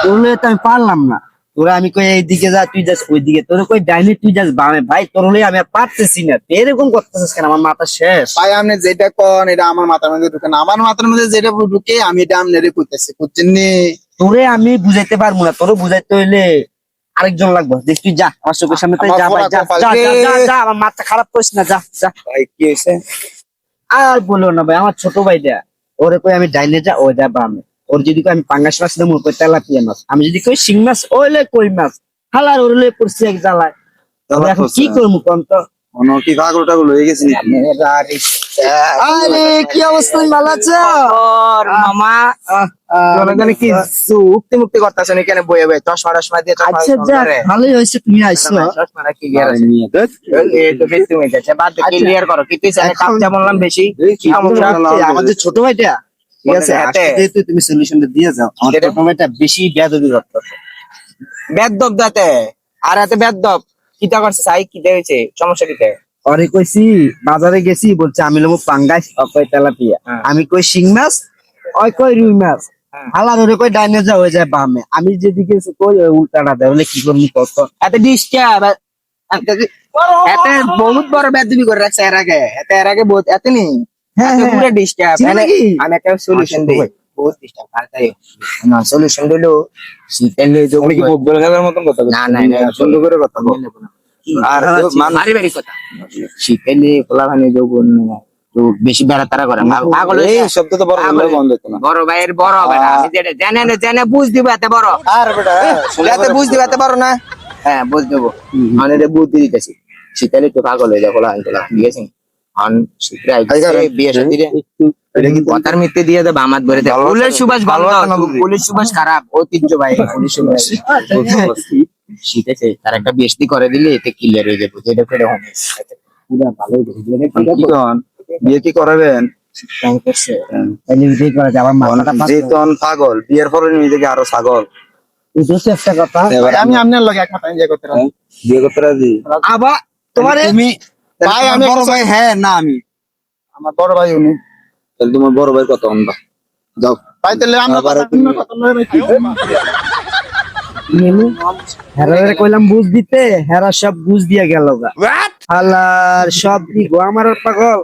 তোরে তো আমি পারলাম না। তোরা আমি কই এইদিকে যা, তুই যাস ওইদিকে, তোর কই ডাইনে, তুই যাস বামে। ভাই তোর হলে আমি আর পারতেছি না, তুই এরকম করতেছিস কেন? আমার মাথা শেষ। ভাই আপনি যেটা কন এটা আমার মাথার মধ্যে ঢুকে না, আমার মাথার মধ্যে যেটা ঢুকে আমি এটা আপনারে কইতেছি, বুঝছেন নি? তোরে আমি বুঝাইতে পারবো না, তোরে বুঝাইতে হইলে আরেকজন লাগবে। দেখ তুই যা আমার চোখের সামনে থেকে, যা ভাই, যা যা যা যা যা, আমার মাথা খারাপ করিস না, যা যা। ভাই কি হয়েছে? আর বলো না ভাই, আমার ছোট ভাইটা, ওরে কই আমি ডাইনে যা, ও যা বামে। ওর যদি কই আমি পাঙ্গাস মাছ দেবো, কই তেলাপিয়া মাছ। আমি যদি কই শিং মাছ, ওইলে কই মাছ। হালার ওরলে পড়ছি এক জ্বালায়। তবে এখন কি করবো কোন তো? মনে কি পাগল টাগল হয়ে গেছে নাকি? আরে কি অবস্থা, ভালো আছো মামা? জনগণে কি উক্তি মুক্তি করতেছেন এখানে বয়ে বয়ে চশমা টশমা দিয়ে? আচ্ছা যাক, ভালোই হয়েছে তুমি আইছো। চশমাটা কি গিয়ার আছে? এই তো বেশি হয়ে যাচ্ছে, বাদ দে, ক্লিয়ার করো। কি তুই জানে কাপ যা বললাম বেশি? আমাদের ছোট ভাইটা ঠিক আছে, আজকে যেহেতু তুমি সলিউশনটা দিয়ে যাও, আমার ছোট ভাইটা বেশি বেয়াদবি করতেছে। বেদব দাতে আর এত বেদব কিটা করছে? সাই কি হয়েছে? সমস্যা কিতে? অরে কইছি বাজারে গেছি, বলছে আমি লোক পাঙ্গাস, অকয় তেলাপিয়া। আমি কই শিং মাছ, অয় কই রুই মাছ। হালার ওরে কই ডাইনে যা, হয়ে যায় বামে। আমি যেদিকে কই ওই উল্টাটা দেয়, বলে কি করবি কত? এত ডিস্টার্ব, এত বহুত বড় বেদবি করে রাখছে এর আগে। এর আগে বহুত এত নি পুরো ডিস্টার্ব। আমি একটা সলিউশন দিই, বহুত ডিস্টার্ব আর তাই না সলিউশন দিলো শীতেলে যে কি বল গেলার মতন কথা। না না না, সুন্দর করে কথা বল। আর মারি বাড়ি কথা শীতেলে পোলাভানি যোগ তো বেশি বেড়া তারা করে পাগল। এই শব্দ তো বড় বন্ধ হতো না। বড় ভাইয়ের বড় বেটা, আমি যেটা জানে না জানে বুঝ দিব এত বড়। আর বেটা যাতে বুঝ দিব এত বড় না। হ্যাঁ বুঝ দেবো, মানে এটা বুদ্ধি দিতেছি। শীতেলে একটু পাগল হয়ে যায় পোলা আনতে, ঠিক আছে? আন শীতে বিয়ে সাথে কথার মিথ্যে দিয়ে দেবো আমার ধরে দেয়। ফুলের সুবাস ভালো, ফুলের সুবাস খারাপ, ঐতিহ্য ভাই ফুলের সুবাস। শীতেছে তার একটা বেশি করে দিলে এতে ক্লিয়ার হয়ে যাবে, যেটা করে ভালো। বিয়ে কি করাবেন? পাগল বিয়ের পরে নিজেকে আরো ছাগল। একটা কথা, আমি আপনার লগে একমাত্র এনজয় করতে রাজি, বিয়ে করতে রাজি। আবার তোমার তুমি ভাই, আমি বড় ভাই। হ্যাঁ না, আমি আমার বড় ভাই উনি। তাহলে তোমার বড় ভাই কত অন্ধা? যাও ভাই, তাহলে আমরা হেরারে কইলাম বুঝ দিতে, হেরা সব বুঝ দিয়া গেল গা। হালার সব কি গো আমার পাগল।